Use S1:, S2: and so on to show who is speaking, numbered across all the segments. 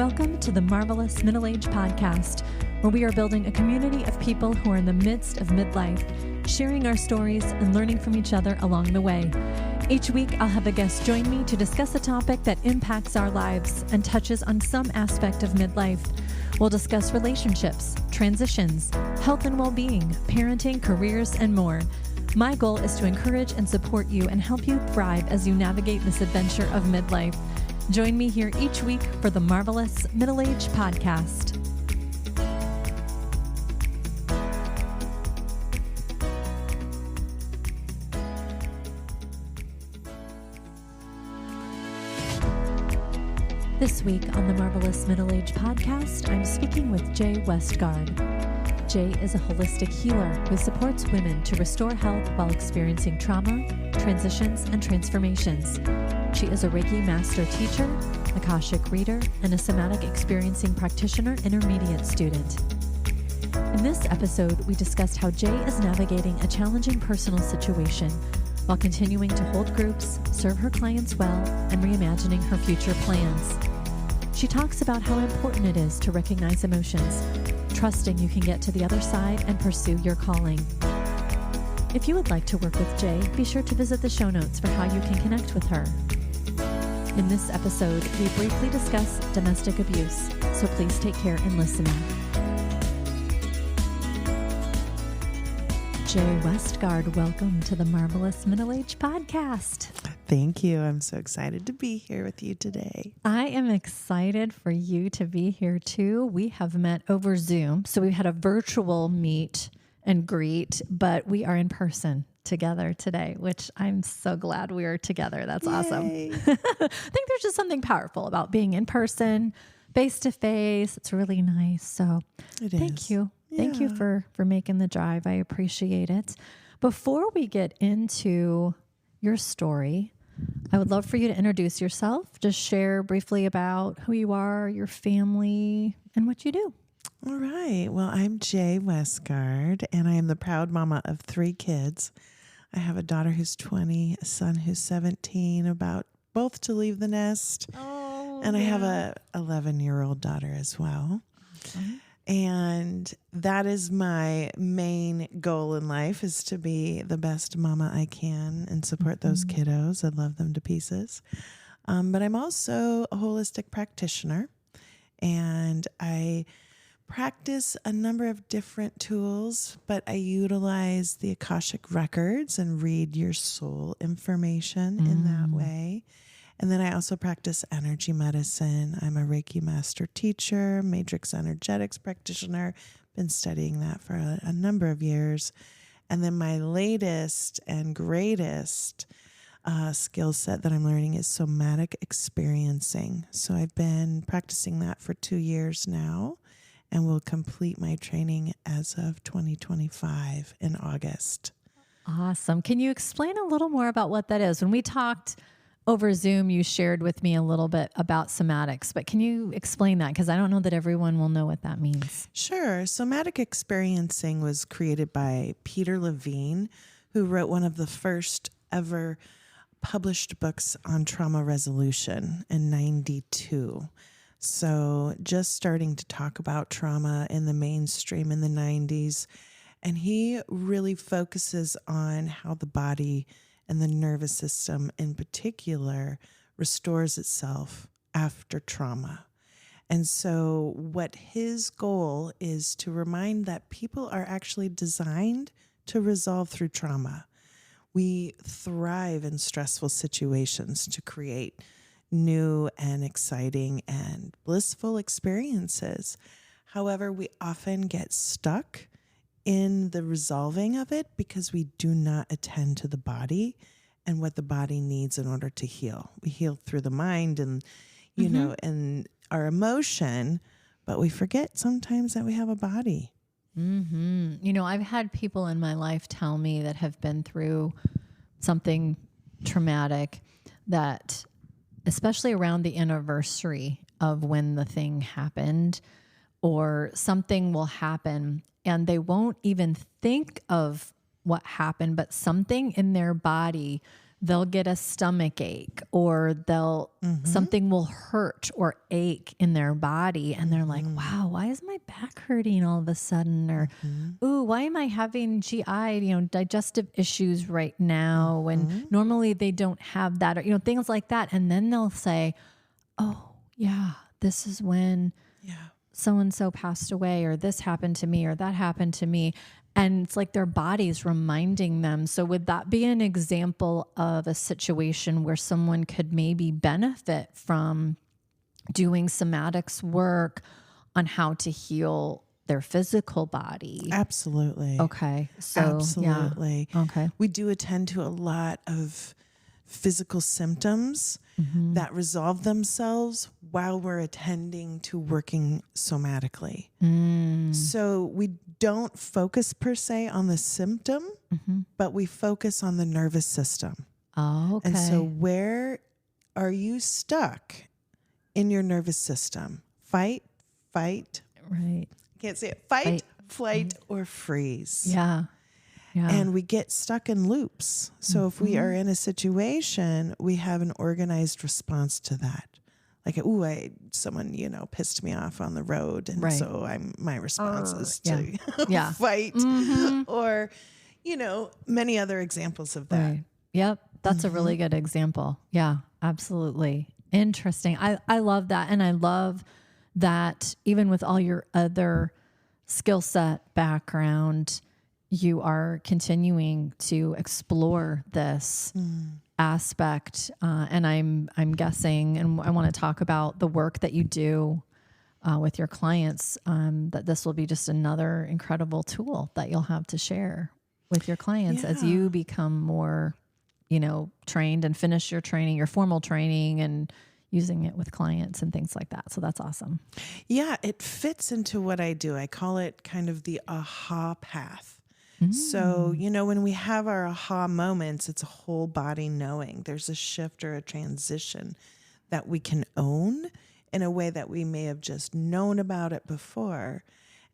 S1: Welcome to the Marvelous Middle Age Podcast, where we are building a community of people who are in the midst of midlife, sharing our stories and learning from each other along the way. Each week, I'll have a guest join me to discuss a topic that impacts our lives and touches on some aspect of midlife. We'll discuss relationships, transitions, health and well-being, parenting, careers, and more. My goal is to encourage and support you and help you thrive as you navigate this adventure of midlife. Join me here each week for the Marvelous Middle Age Podcast. This week on the Marvelous Middle Age Podcast, I'm speaking with Jai Westgard. Jai is a holistic healer who supports women to restore health while experiencing trauma, transitions, and transformations. She is a Reiki master teacher, akashic reader, and a somatic experiencing practitioner intermediate student. In this episode, we discussed how Jai is navigating a challenging personal situation while continuing to hold groups, serve her clients well, and reimagining her future plans. She talks about how important it is to recognize emotions, trusting you can get to the other side and pursue your calling. If you would like to work with Jai, be sure to visit the show notes for how you can connect with her. In this episode, we briefly discuss domestic abuse, so please take care in listening. Jai Westgard, welcome to the Marvelous Middle Age Podcast.
S2: Thank you. I'm so excited to be here with you today.
S1: I am excited for you to be here too. We have met over Zoom, so we had a virtual meet and greet, but we are in person together today, which I'm so glad we are together. That's
S2: Yay.
S1: Awesome. I think there's just something powerful about being in person, face to face. It's really nice. So thank you. Thank you for making the drive. I appreciate it. Before we get into your story, I would love for you to introduce yourself. Just share briefly about who you are, your family, and what you do.
S2: All right. Well, I'm Jai Westgard, and I am the proud mama of 3 kids. I have a daughter who's 20, a son who's 17, about both to leave the nest. And I have a 11-year-old daughter as well. Awesome. And that is my main goal in life, is to be the best mama I can and support those kiddos. I love them to pieces. But I'm also a holistic practitioner, and I practice a number of different tools, but I utilize the akashic records and read your soul information in that way. And then I also practice energy medicine. I'm a Reiki master teacher, matrix energetics practitioner, been studying that for a number of years. And then my latest and greatest skill set that I'm learning is somatic experiencing. So I've been practicing that for 2 years now, and will complete my training as of 2025 in August.
S1: Awesome. Can you explain a little more about what that is? When we talked over Zoom, you shared with me a little bit about somatics, but can you explain that? Because I don't know that everyone will know what that means.
S2: Sure. Somatic experiencing was created by Peter Levine, who wrote one of the first ever published books on trauma resolution in 92. So just starting to talk about trauma in the mainstream in the 90s. And he really focuses on how the body and the nervous system in particular restores itself after trauma. And so what his goal is to remind that people are actually designed to resolve through trauma. We thrive in stressful situations to create new and exciting and blissful experiences. However, we often get stuck in the resolving of it because we do not attend to the body and what the body needs in order to heal. We heal through the mind and, you know, and our emotion, but we forget sometimes that we have a body.
S1: You know, I've had people in my life tell me that have been through something traumatic that, especially around the anniversary of when the thing happened, or something will happen and they won't even think of what happened, but something in their body they'll get a stomach ache, or something will hurt or ache in their body. And they're like, wow, why is my back hurting all of a sudden? Or, ooh, why am I having GI, digestive issues right now? And normally they don't have that, or, things like that. And then they'll say, oh yeah, this is when so-and-so passed away, or this happened to me, or that happened to me. And it's like their body's reminding them. So would that be an example of a situation where someone could maybe benefit from doing somatics work on how to heal their physical body?
S2: Absolutely.
S1: Okay. So,
S2: absolutely.
S1: Yeah. Okay.
S2: We do attend to a lot of physical symptoms that resolve themselves while we're attending to working somatically. So we don't focus per se on the symptom, but we focus on the nervous system.
S1: Oh, okay.
S2: And so where are you stuck in your nervous system? Fight, right. Can't say it. Fight, flight, or freeze.
S1: Yeah.
S2: And we get stuck in loops. So if we are in a situation, we have an organized response to that. Like, someone, pissed me off on the road. And so my response is to fight or, many other examples of that.
S1: Right. Yep. That's a really good example. Yeah, absolutely. Interesting. I love that. And I love that even with all your other skill set background, you are continuing to explore this aspect. And I'm guessing, and I want to talk about the work that you do with your clients, that this will be just another incredible tool that you'll have to share with your clients as you become more, trained and finish your training, your formal training, and using it with clients and things like that. So that's awesome.
S2: Yeah, it fits into what I do. I call it kind of the aha path. So, when we have our aha moments, it's a whole body knowing. There's a shift or a transition that we can own in a way that we may have just known about it before,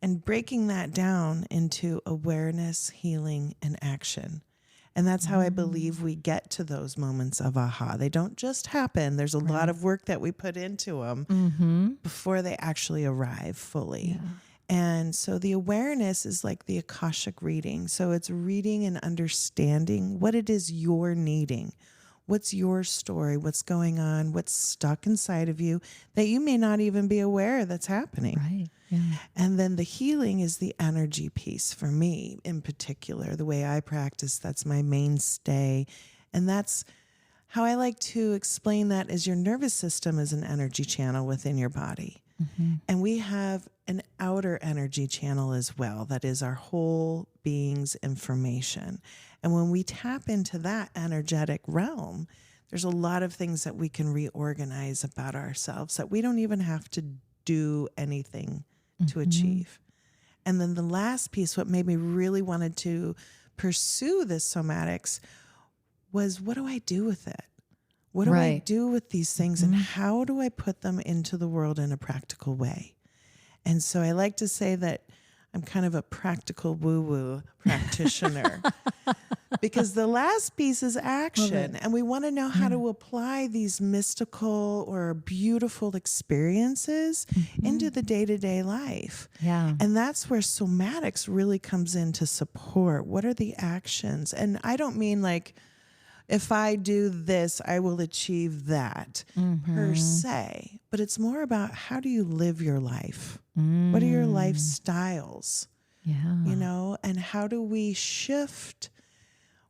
S2: and breaking that down into awareness, healing, and action. And that's how I believe we get to those moments of aha. They don't just happen. There's a lot of work that we put into them before they actually arrive fully. Yeah. And so the awareness is like the akashic reading. So it's reading and understanding what it is you're needing. What's your story? What's going on? What's stuck inside of you that you may not even be aware that's happening?
S1: Right. Yeah.
S2: And then the healing is the energy piece for me in particular. The way I practice, that's my mainstay. And that's how I like to explain that is your nervous system is an energy channel within your body. And we have an outer energy channel as well. That is our whole being's information. And when we tap into that energetic realm, there's a lot of things that we can reorganize about ourselves that we don't even have to do anything to achieve. And then the last piece, what made me really wanted to pursue this somatics was, what do I do with it? What do I do with these things, and how do I put them into the world in a practical way? And so I like to say that I'm kind of a practical woo-woo practitioner because the last piece is action, and we want to know how to apply these mystical or beautiful experiences into the day-to-day life.
S1: Yeah.
S2: And that's where somatics really comes in to support. What are the actions? And I don't mean like, if I do this, I will achieve that per se. But it's more about, how do you live your life? What are your lifestyles?
S1: Yeah.
S2: And how do we shift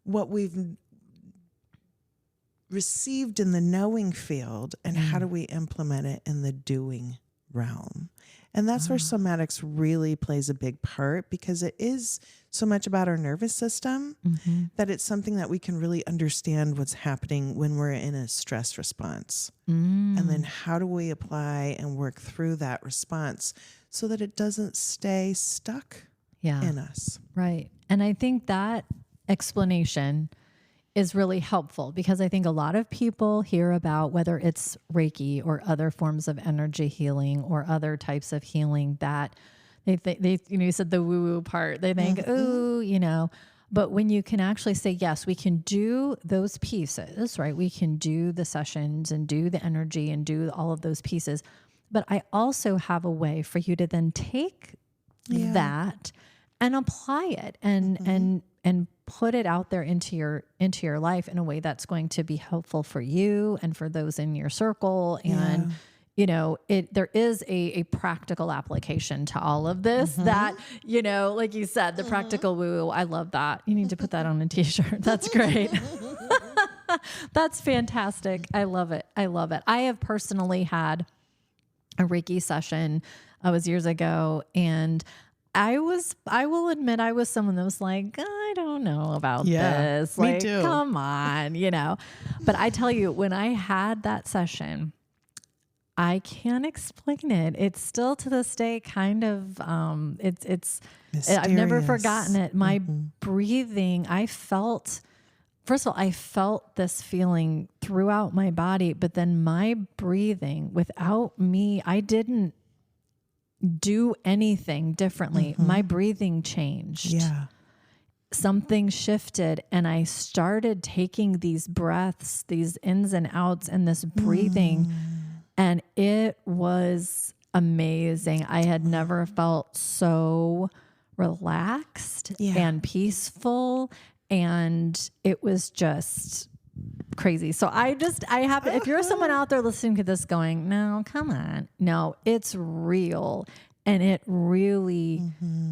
S2: what we've received in the knowing field, and how do we implement it in the doing realm? And that's where somatics really plays a big part, because it is so much about our nervous system that it's something that we can really understand what's happening when we're in a stress response. And then how do we apply and work through that response so that it doesn't stay stuck in us?
S1: Right. And I think that explanation is really helpful, because I think a lot of people hear about, whether it's Reiki or other forms of energy healing or other types of healing, that they you said the woo-woo part. They think, ooh, But when you can actually say, yes, we can do those pieces, right? We can do the sessions and do the energy and do all of those pieces. But I also have a way for you to then take that and apply it and put it out there into your life in a way that's going to be helpful for you and for those in your circle. And there is a practical application to all of this that, like you said, the practical woo. I love that. You need to put that on a t-shirt. That's great. That's fantastic. I love it. I have personally had a Reiki session. I was years ago, and I will admit I was someone that was like, I don't know about this.
S2: Me too.
S1: Come on, but I tell you, when I had that session, I can't explain it. It's still to this day kind of, it's I've never forgotten it. My breathing, first of all, I felt this feeling throughout my body, but then my breathing without me, I didn't do anything differently. My breathing changed.
S2: Yeah.
S1: Something shifted, and I started taking these breaths, these ins and outs, and this breathing. And it was amazing. I had never felt so relaxed and peaceful. And it was just crazy. So if you're someone out there listening to this going, no, come on. No, it's real. And it really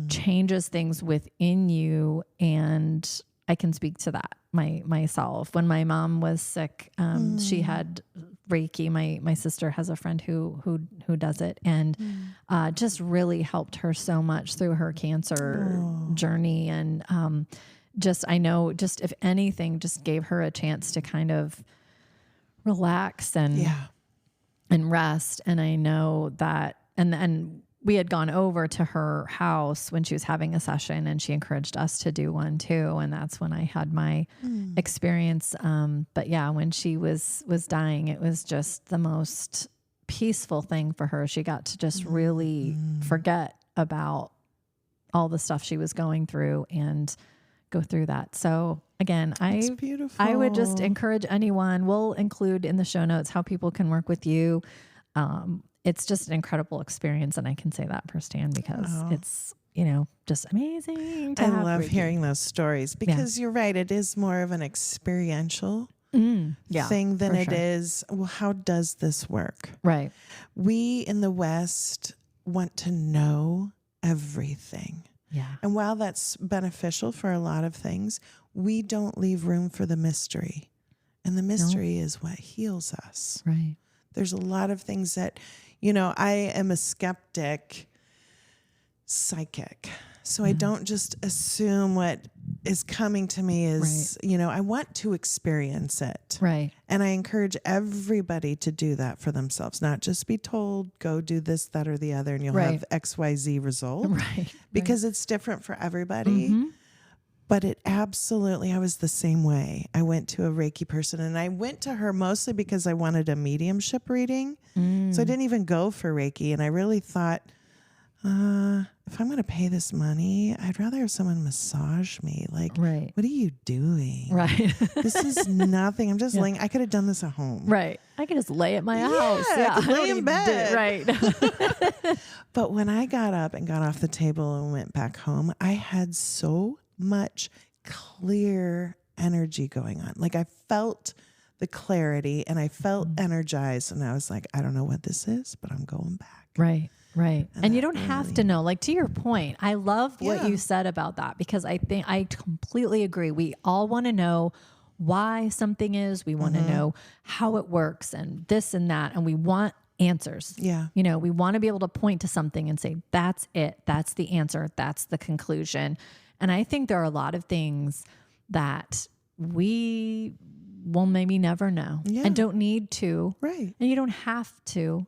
S1: changes things within you. And I can speak to that myself. When my mom was sick, she had Reiki. My sister has a friend who does it, and just really helped her so much through her cancer journey. And I know if anything, just gave her a chance to kind of relax and rest. And I know that, and we had gone over to her house when she was having a session, and she encouraged us to do one too. And that's when I had my experience. But yeah, when she was dying, it was just the most peaceful thing for her. She got to just really forget about all the stuff she was going through and go through that. So again, I would just encourage anyone. We'll include in the show notes how people can work with you. It's just an incredible experience, and I can say that firsthand because it's, just amazing.
S2: I love hearing those stories because you're right. It is more of an experiential thing than it is, well, how does this work?
S1: Right.
S2: We in the West want to know everything.
S1: Yeah.
S2: And while that's beneficial for a lot of things, we don't leave room for the mystery. And the mystery is what heals us.
S1: Right.
S2: There's a lot of things that, I am a skeptic psychic. So I don't just assume what is coming to me is, I want to experience it.
S1: Right.
S2: And I encourage everybody to do that for themselves, not just be told, go do this, that, or the other, and you'll have XYZ result.
S1: Right.
S2: Because it's different for everybody. But it absolutely, I was the same way. I went to a Reiki person, and I went to her mostly because I wanted a mediumship reading. So I didn't even go for Reiki. And I really thought, if I'm going to pay this money, I'd rather have someone massage me. Like, what are you doing?
S1: Right.
S2: This is nothing. I'm just laying. I could have done this at home.
S1: Right. I could just lay at my house.
S2: I could lay in bed.
S1: Right.
S2: But when I got up and got off the table and went back home, I had so much clear energy going on. Like I felt the clarity and I felt energized, and I was like, I don't know what this is, but I'm going back.
S1: Right. Right. And you don't have to know, like, to your point, I love what you said about that, because I think I completely agree. We all want to know why something is, we want to know how it works and this and that. And we want answers.
S2: Yeah.
S1: We want to be able to point to something and say, that's it. That's the answer. That's the conclusion. And I think there are a lot of things that we will maybe never know and don't need to.
S2: Right.
S1: And you don't have to.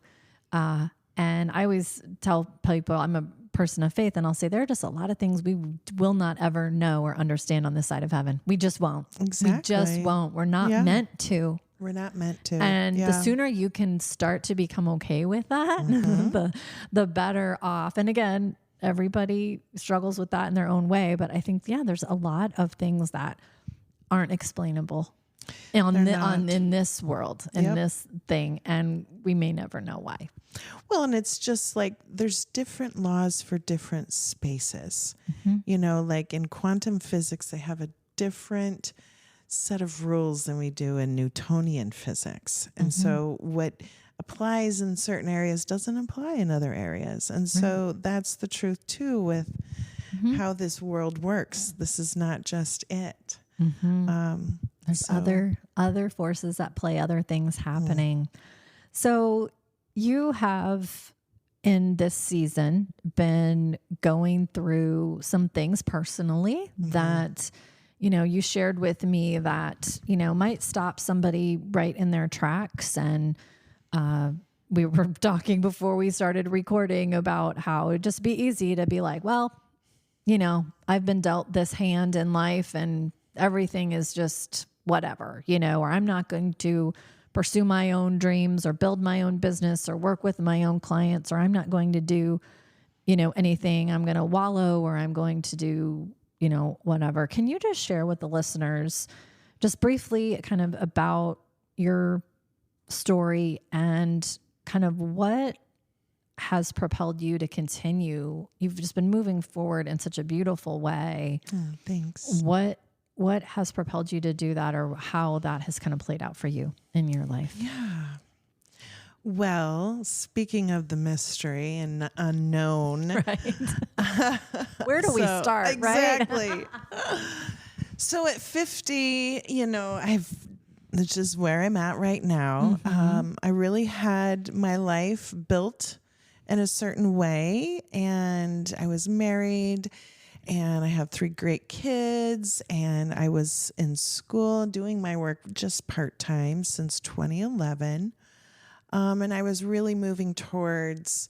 S1: And I always tell people I'm a person of faith, and I'll say there are just a lot of things we will not ever know or understand on this side of heaven. We just won't.
S2: Exactly.
S1: We just won't. We're not meant to.
S2: We're not meant to.
S1: And the sooner you can start to become okay with that, the better off. And again, everybody struggles with that in their own way. But I think, there's a lot of things that aren't explainable in this world, in this thing. And we may never know why.
S2: Well, and it's just like there's different laws for different spaces. Like in quantum physics, they have a different set of rules than we do in Newtonian physics. And so what applies in certain areas doesn't apply in other areas. And so that's the truth too with how this world works. This is not just it.
S1: There's other forces at play, other things happening. So you have in this season been going through some things personally that, you shared with me that, might stop somebody right in their tracks. And we were talking before we started recording about how it'd just be easy to be like, well, I've been dealt this hand in life and everything is just whatever, or I'm not going to pursue my own dreams or build my own business or work with my own clients, or I'm not going to do, anything. I'm going to wallow, or I'm going to do, whatever. Can you just share with the listeners just briefly kind of about your story and kind of what has propelled you to continue? You've just been moving forward in such a beautiful way.
S2: Thanks.
S1: What has propelled you to do that, or how that has kind of played out for you in your life?
S2: Yeah. Well, speaking of the mystery and the unknown.
S1: Right. Where do we start,
S2: exactly.
S1: right?
S2: So at 50, this is where I'm at right now. I really had my life built in a certain way, and I was married, and I have 3 great kids, and I was in school doing my work just part-time since 2011. And I was really moving towards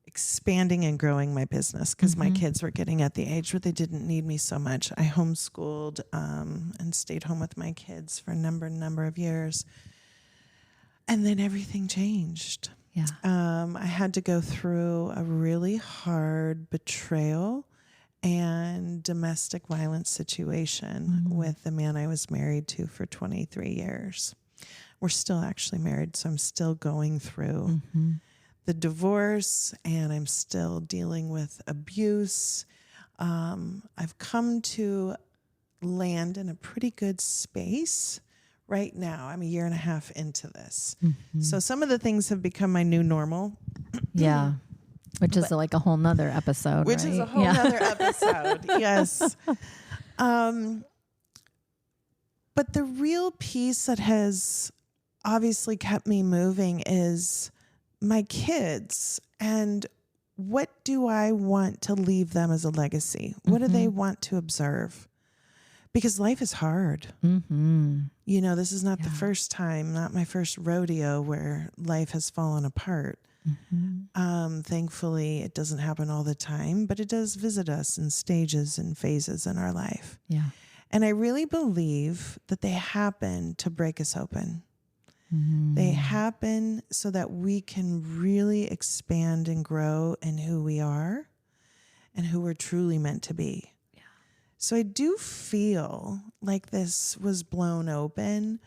S2: expanding and growing my business because my kids were getting at the age where they didn't need me so much. I homeschooled and stayed home with my kids for a number of years. And then everything changed.
S1: Yeah.
S2: I had to go through a really hard betrayal and domestic violence situation with the man I was married to for 23 years. We're still actually married, so I'm still going through the divorce, and I'm still dealing with abuse. I've come to land in a pretty good space right now. I'm 1.5 years into this. So some of the things have become my new normal.
S1: Yeah. Which is like a whole nother episode,
S2: Which is a whole nother episode, yes. But the real piece that has obviously kept me moving is my kids, and what do I want to leave them as a legacy? What do they want to observe? Because life is hard. This is not the first time, not my first rodeo where life has fallen apart. Thankfully, it doesn't happen all the time, but it does visit us in stages and phases in our life.
S1: Yeah.
S2: And I really believe that they happen to break us open. They happen so that we can really expand and grow in who we are and who we're truly meant to be. Yeah. So I do feel like this was blown open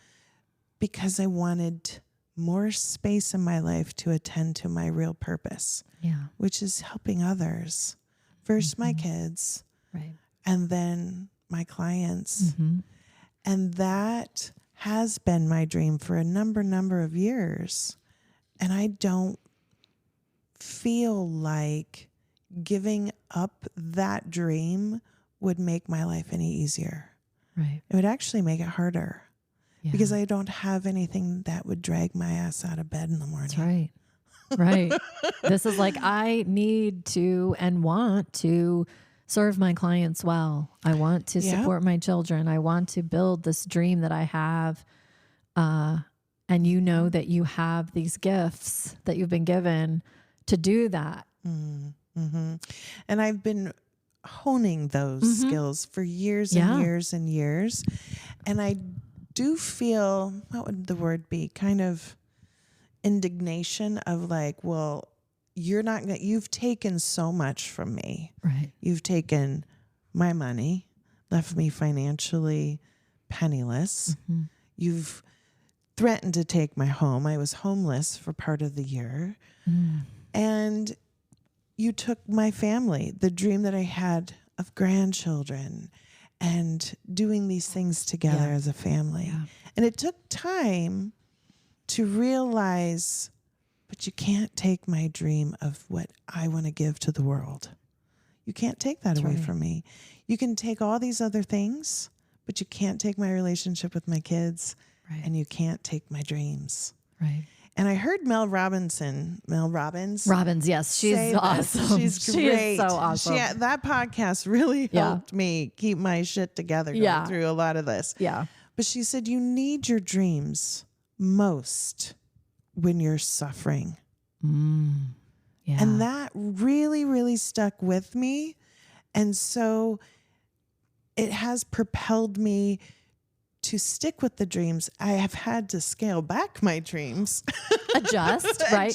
S2: because I wanted more space in my life to attend to my real purpose, which is helping others. First, my kids,
S1: right,
S2: and then my clients. And that has been my dream for a number of years. And I don't feel like giving up that dream would make my life any easier.
S1: Right.
S2: It would actually make it harder because I don't have anything that would drag my ass out of bed in the morning.
S1: That's right. Right. This is like, I need to and want to serve my clients well. I want to support my children. I want to build this dream that I have. And you know that you have these gifts that you've been given to do that.
S2: And I've been honing those skills for years and years and years. And I do feel, what would the word be? Kind of indignation of like, well, you've taken so much from me.
S1: Right.
S2: You've taken my money, left me financially penniless.
S1: Mm-hmm.
S2: You've threatened to take my home. I was homeless for part of the year. And you took my family, the dream that I had of grandchildren and doing these things together as a family. Yeah. And it took time to realize, but you can't take my dream of what I want to give to the world. You can't take that away from me. You can take all these other things, but you can't take my relationship with my kids, and you can't take my dreams.
S1: Right.
S2: And I heard Mel Robbins,
S1: yes, she's awesome.
S2: She's great.
S1: She is so awesome.
S2: That podcast really helped me keep my shit together going through a lot of this.
S1: Yeah.
S2: But she said, you need your dreams most when you're suffering.
S1: Yeah.
S2: And that really, really stuck with me. And so it has propelled me to stick with the dreams. I have had to scale back my dreams.
S1: Adjust, right?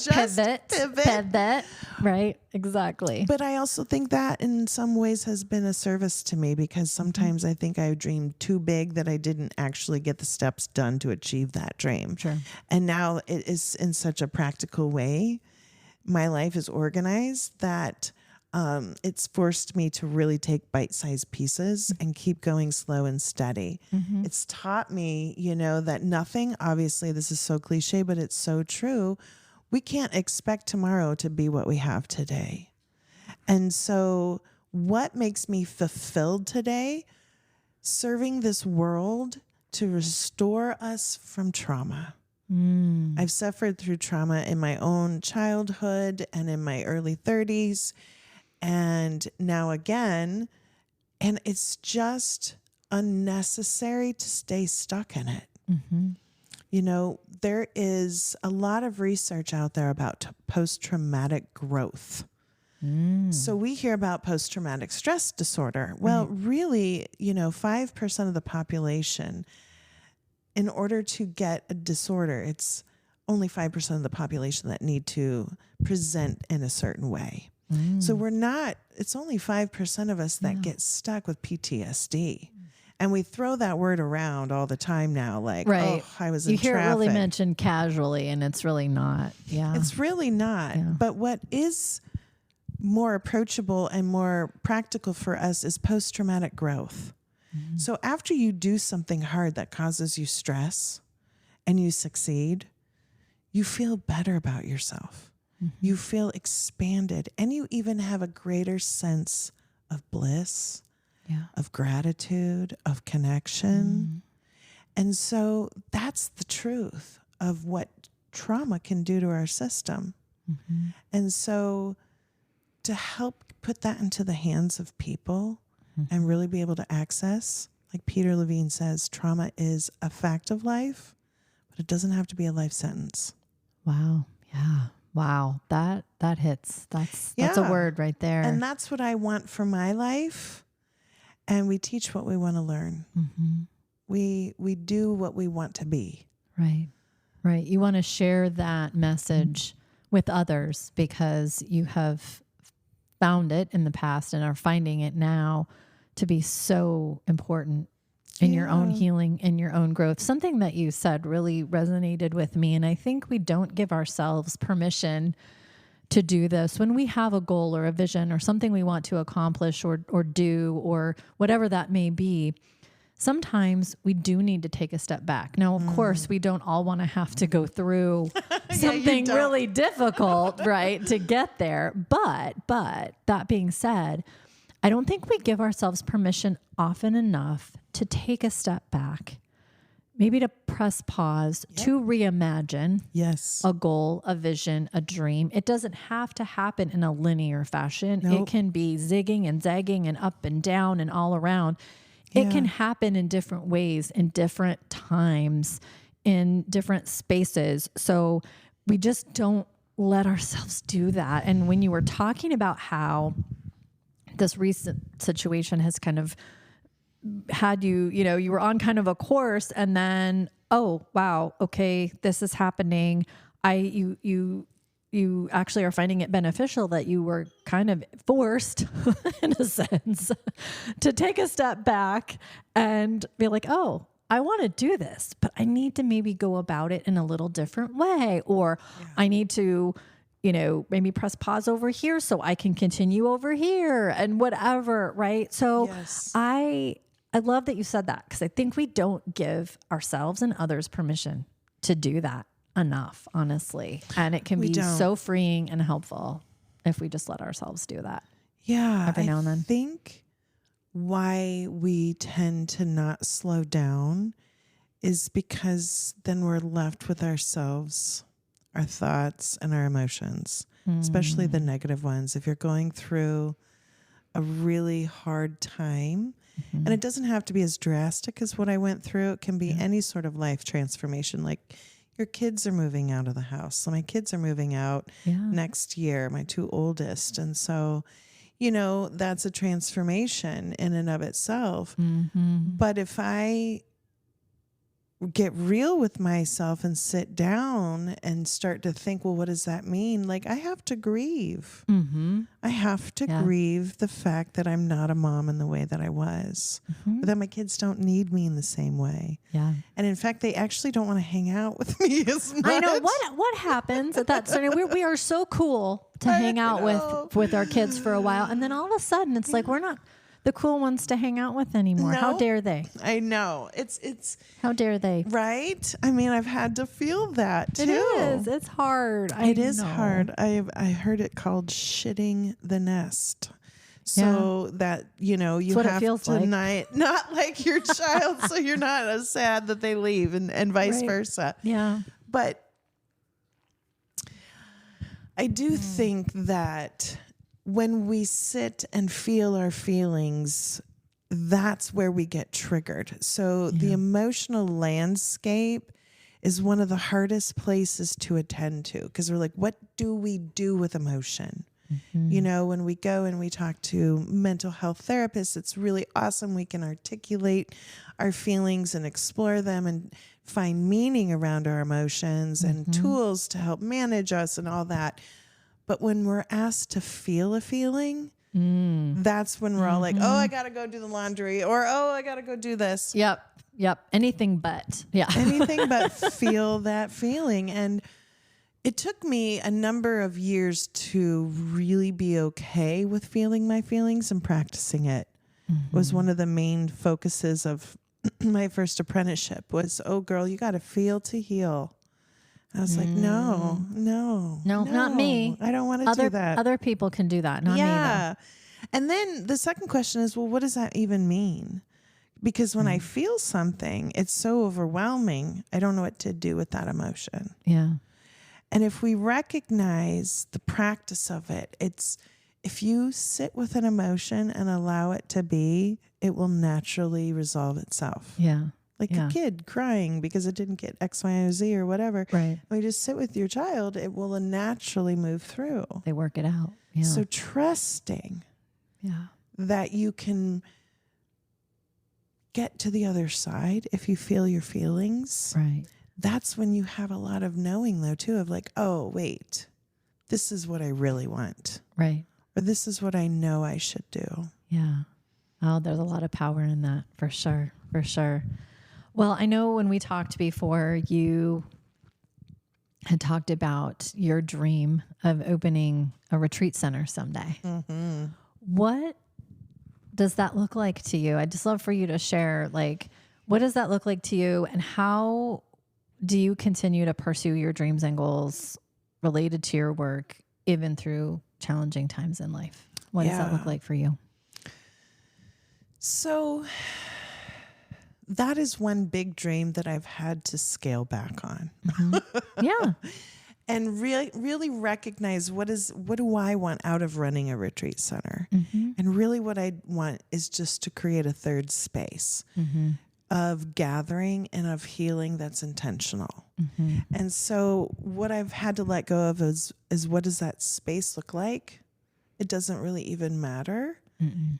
S1: Pivot. Right, exactly.
S2: But I also think that in some ways has been a service to me, because sometimes I think I dreamed too big that I didn't actually get the steps done to achieve that dream.
S1: Sure.
S2: And now it is in such a practical way. My life is organized that it's forced me to really take bite-sized pieces and keep going slow and steady. It's taught me, that nothing, obviously this is so cliche, but it's so true. We can't expect tomorrow to be what we have today. And so what makes me fulfilled today? Serving this world to restore us from trauma. I've suffered through trauma in my own childhood and in my early 30s. And now again, and it's just unnecessary to stay stuck in it. There is a lot of research out there about post-traumatic growth. So we hear about post-traumatic stress disorder. Well, really, 5% of the population, in order to get a disorder, it's only 5% of the population that need to present in a certain way. So it's only 5% of us that get stuck with PTSD. And we throw that word around all the time now, like, oh, I was in traffic. You hear it
S1: really mentioned casually, and it's really not. Yeah.
S2: It's really not. Yeah. But what is more approachable and more practical for us is post-traumatic growth. So after you do something hard that causes you stress and you succeed, you feel better about yourself. You feel expanded, and you even have a greater sense of bliss, of gratitude, of connection. And so that's the truth of what trauma can do to our system. And so to help put that into the hands of people and really be able to access, like Peter Levine says, trauma is a fact of life, but it doesn't have to be a life sentence.
S1: Wow. Yeah. Wow, that hits. That's a word right there.
S2: And that's what I want for my life. And we teach what we want to learn. We do what we want to be. Right.
S1: You want to share that message with others because you have found it in the past and are finding it now to be so important in your own healing, in your own growth. Something that you said really resonated with me. And I think we don't give ourselves permission to do this when we have a goal or a vision or something we want to accomplish or do or whatever that may be. Sometimes we do need to take a step back. Now, of course, we don't all want to have to go through something really difficult, right, to get there. But that being said, I don't think we give ourselves permission often enough to take a step back, maybe to press pause, to reimagine a goal, a vision, a dream. It doesn't have to happen in a linear fashion. It can be zigging and zagging and up and down and all around. It can happen in different ways, in different times, in different spaces. So we just don't let ourselves do that. And when you were talking about how this recent situation has kind of had you were on kind of a course and then, oh, wow, okay, this is happening. You you actually are finding it beneficial that you were kind of forced in a sense to take a step back and be like, oh, I want to do this, but I need to maybe go about it in a little different way, or I need to, maybe press pause over here so I can continue over here and whatever. Right. So I love that you said that, because I think we don't give ourselves and others permission to do that enough, honestly. And it can be so freeing and helpful if we just let ourselves do that.
S2: Yeah.
S1: Every now and then.
S2: I think why we tend to not slow down is because then we're left with ourselves, our thoughts and our emotions, especially the negative ones. If you're going through a really hard time, and it doesn't have to be as drastic as what I went through. It can be any sort of life transformation. Like your kids are moving out of the house. So my kids are moving out next year, my 2 oldest. And so, that's a transformation in and of itself. But if I get real with myself and sit down and start to think, well, what does that mean? Like, I have to grieve. I have to grieve the fact that I'm not a mom in the way that I was, or that my kids don't need me in the same way.
S1: Yeah.
S2: And in fact, they actually don't want to hang out with me as much.
S1: I know what happens at that. So we are so cool to hang out with our kids for a while. And then all of a sudden it's like, we're not the cool ones to hang out with anymore.
S2: No,
S1: how dare they?
S2: I know. It's
S1: how dare they?
S2: Right? I mean, I've had to feel that too.
S1: It is. It's hard.
S2: It is hard. I heard it called shitting the nest. So that, you have to not like your child, so you're not as sad that they leave and vice versa.
S1: Yeah.
S2: But I do think that when we sit and feel our feelings, that's where we get triggered. So the emotional landscape is one of the hardest places to attend to, because we're like, what do we do with emotion? When we go and we talk to mental health therapists, it's really awesome. We can articulate our feelings and explore them and find meaning around our emotions and tools to help manage us and all that. But when we're asked to feel a feeling, that's when we're all like, oh, I got to go do the laundry, or, oh, I got to go do this.
S1: Yep. Anything but. Yeah.
S2: Anything but feel that feeling. And it took me a number of years to really be okay with feeling my feelings, and practicing it was one of the main focuses of my first apprenticeship was, oh, girl, you got to feel to heal. I was like, no,
S1: not me.
S2: I don't want to do that.
S1: Other people can do that, not me.
S2: Yeah. And then the second question is, well, what does that even mean? Because when I feel something, it's so overwhelming. I don't know what to do with that emotion.
S1: Yeah.
S2: And if we recognize the practice of it, it's if you sit with an emotion and allow it to be, it will naturally resolve itself.
S1: Yeah.
S2: Like a kid crying because it didn't get X, Y, or Z or whatever.
S1: Right.
S2: When you just sit with your child, it will naturally move through.
S1: They work it out. Yeah.
S2: So trusting that you can get to the other side if you feel your feelings.
S1: Right.
S2: That's when you have a lot of knowing, though, too, of like, oh, wait, this is what I really want.
S1: Right.
S2: Or this is what I know I should do.
S1: Yeah. Oh, there's a lot of power in that, for sure. For sure. Well, I know when we talked before, you had talked about your dream of opening a retreat center someday. What does that look like to you? I'd just love for you to share, like, what does that look like to you, and how do you continue to pursue your dreams and goals related to your work, even through challenging times in life? What does that look like for you?
S2: So that is one big dream that I've had to scale back on.
S1: Yeah.
S2: And really recognize what do I want out of running a retreat center? And really what I want is just to create a third space of gathering and of healing that's intentional. And so what I've had to let go of is what does that space look like? It doesn't really even matter.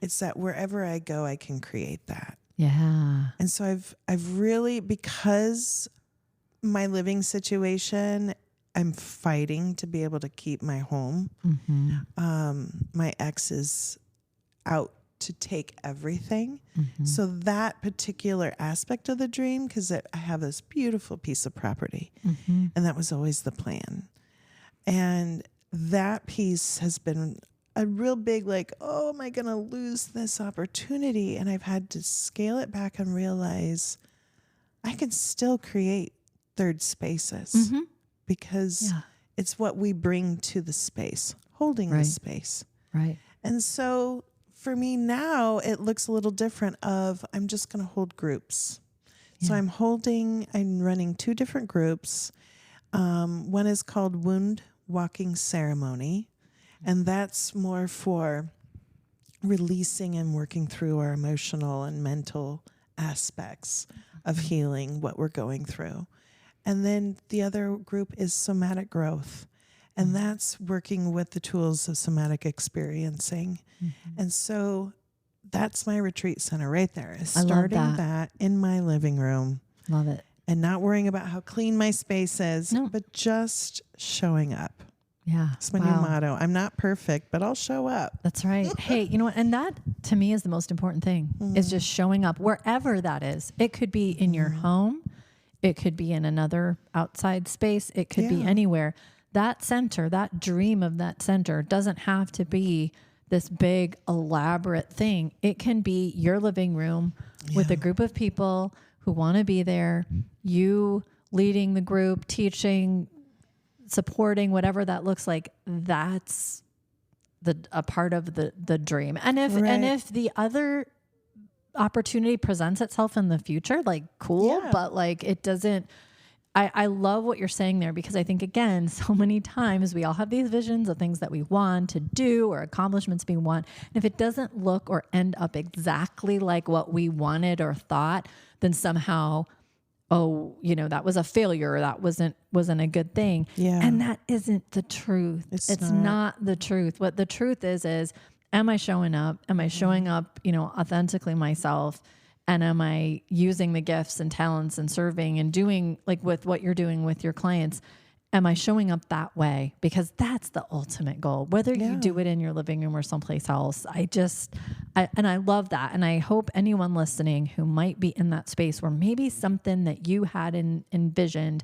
S2: It's that wherever I go, I can create that.
S1: Yeah.
S2: And so I've really, because my living situation, I'm fighting to be able to keep my home. My ex is out to take everything. So that particular aspect of the dream, because I have this beautiful piece of property, and that was always the plan. And that piece has been a real big, like, oh, am I going to lose this opportunity? And I've had to scale it back and realize I can still create third spaces because it's what we bring to the space, holding the space.
S1: Right.
S2: And so for me now, it looks a little different of I'm just going to hold groups. So I'm running 2 different groups. One is called Wound Walking Ceremony, and that's more for releasing and working through our emotional and mental aspects of healing what we're going through. And then the other group is somatic growth. And that's working with the tools of somatic experiencing. And so that's my retreat center right there. Is starting that in my living room.
S1: Love it.
S2: And not worrying about how clean my space is, but just showing up.
S1: Yeah.
S2: That's my new motto. I'm not perfect, but I'll show up.
S1: That's right. Hey, you know what? And that to me is the most important thing is just showing up wherever that is. It could be in your home. It could be in another outside space. It could be anywhere. That center, that dream of that center doesn't have to be this big, elaborate thing. It can be your living room with a group of people who want to be there, you leading the group, teaching, supporting, whatever that looks like. That's a part of the dream. And if the other opportunity presents itself in the future, like cool, but like it doesn't. I love what you're saying there, because I think, again, so many times we all have these visions of things that we want to do or accomplishments we want. And if it doesn't look or end up exactly like what we wanted or thought, then somehow, that was a failure, or that wasn't a good thing. Yeah. And that isn't the truth. It's not the truth. What the truth is, am I showing up? Am I showing up, authentically myself? And am I using the gifts and talents and serving and doing like with what you're doing with your clients? Am I showing up that way? Because that's the ultimate goal, whether you do it in your living room or someplace else. I love that. And I hope anyone listening who might be in that space where maybe something that you had envisioned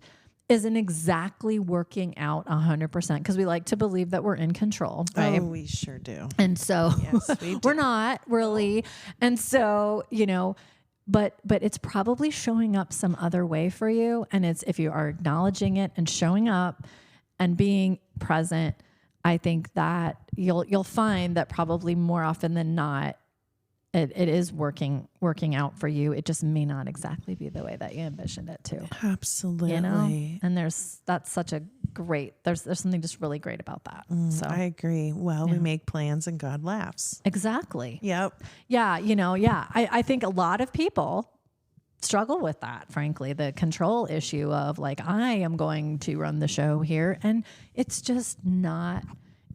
S1: isn't exactly working out 100%, because we like to believe that we're in control, right?
S2: Oh, we sure do.
S1: And so
S2: yes, we do.
S1: We're not really. And so, but it's probably showing up some other way for you. And it's, if you are acknowledging it and showing up and being present, I think that you'll find that probably more often than not, it is working out for you. It just may not exactly be the way that you envisioned it to.
S2: Absolutely.
S1: And that's such a great, there's something just really great about that. So
S2: I agree. Well, we make plans and God laughs.
S1: Exactly.
S2: Yep.
S1: Yeah. I think a lot of people struggle with that, frankly, the control issue of like, I am going to run the show here. And it's just not,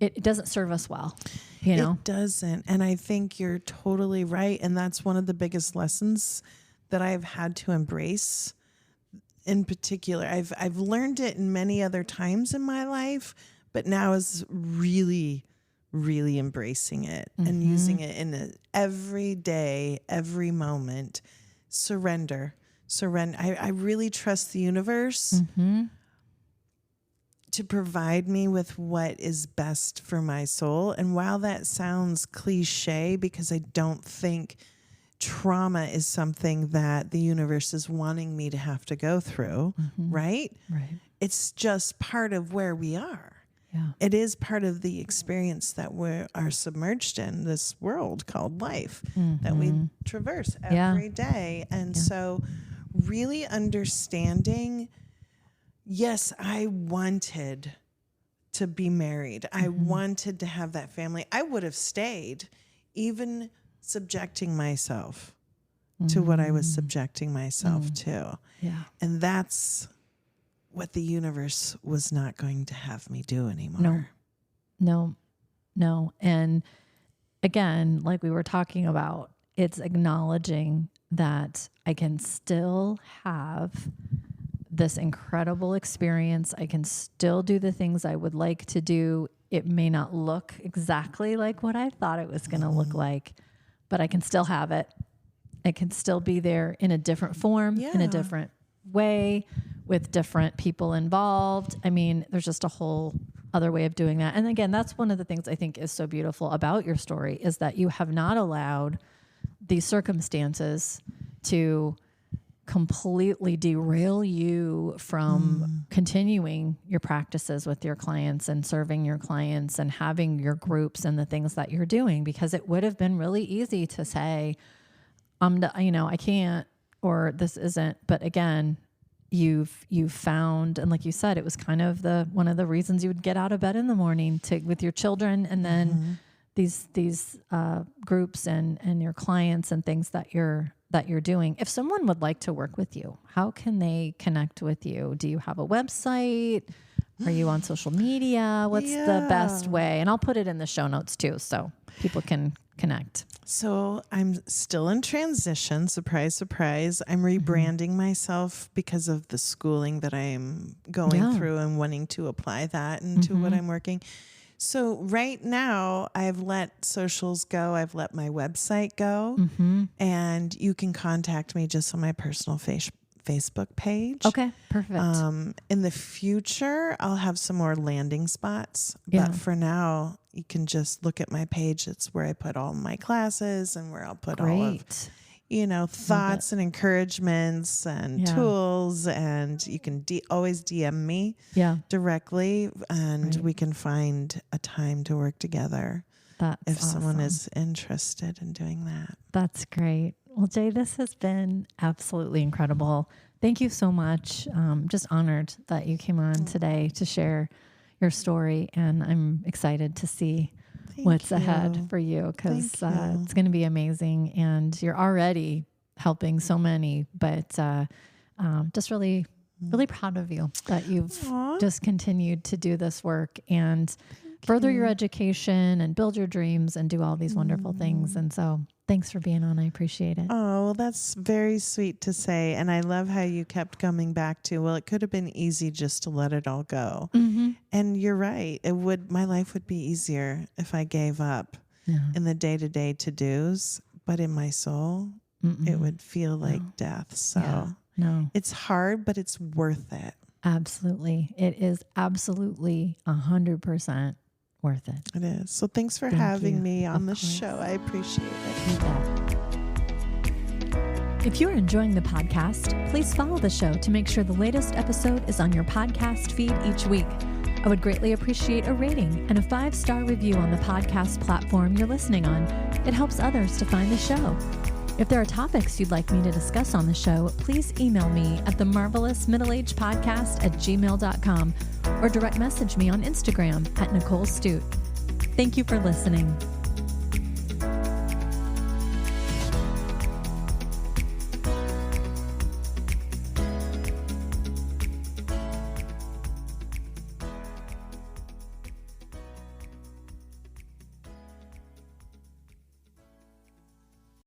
S1: it doesn't serve us well. It
S2: doesn't. And I think you're totally right. And that's one of the biggest lessons that I've had to embrace in particular. I've learned it in many other times in my life, but now is really, really embracing it and using it in every day, every moment. Surrender. I really trust the universe to provide me with what is best for my soul. And while that sounds cliche, because I don't think trauma is something that the universe is wanting me to have to go through, right? Right. It's just part of where we are. Yeah. It is part of the experience that we are submerged in, this world called life that we traverse every day. And so really understanding, yes, I wanted to be married. I wanted to have that family. I would have stayed, even subjecting myself to what I was subjecting myself to. Yeah. And that's what the universe was not going to have me do anymore. No. And again, like we were talking about, it's acknowledging that I can still have
S1: this incredible experience. I can still do the things I would like to do. It may not look exactly like what I thought it was going to look like, but I can still have it. It can still be there in a different form, in a different way, with different people involved. I mean, there's just a whole other way of doing that. And again, that's one of the things I think is so beautiful about your story, is that you have not allowed these circumstances to completely derail you from continuing your practices with your clients and serving your clients and having your groups and the things that you're doing, because it would have been really easy to say, I can't, or this isn't. But again, you've found, and like you said, it was kind of one of the reasons you would get out of bed in the morning with your children, and then these groups and your clients and things that you're doing. If someone would like to work with you, how can they connect with you? Do you have a website? Are you on social media? What's the best way? And I'll put it in the show notes too, so people can connect.
S2: So I'm still in transition. Surprise, surprise. I'm rebranding myself because of the schooling that I'm going through and wanting to apply that into what I'm working. So right now I've let socials go. I've let my website go, and you can contact me just on my personal Facebook page.
S1: Okay, perfect.
S2: In the future, I'll have some more landing spots, but for now, you can just look at my page. It's where I put all my classes and where I'll put all of, thoughts and encouragements and tools, and you can always DM me directly, and we can find a time to work together.
S1: That's
S2: if
S1: awesome.
S2: Someone is interested in doing that.
S1: That's great. Well, Jai, this has been absolutely incredible. Thank you so much. Just honored that you came on today to share your story, and I'm excited to see what's ahead for you, because it's going to be amazing, and you're already helping so many, but just really proud of you that you've just continued to do this work and further your education and build your dreams and do all these wonderful things. And so thanks for being on. I appreciate it.
S2: Oh, well, that's very sweet to say. And I love how you kept coming back to, well, it could have been easy just to let it all go. And you're right. My life would be easier if I gave up in the day-to-day to-dos, but in my soul, it would feel like death. So it's hard, but it's worth it.
S1: Absolutely. It is absolutely 100% worth it.
S2: It is. So thanks for having me on the show. I appreciate it.
S1: If you're enjoying the podcast, please follow the show to make sure the latest episode is on your podcast feed each week. I would greatly appreciate a rating and a 5-star review on the podcast platform you're listening on. It helps others to find the show. If there are topics you'd like me to discuss on the show, please email me at themarvelousmiddleagepodcast@gmail.com or direct message me on Instagram at Nicole Stute. Thank you for listening.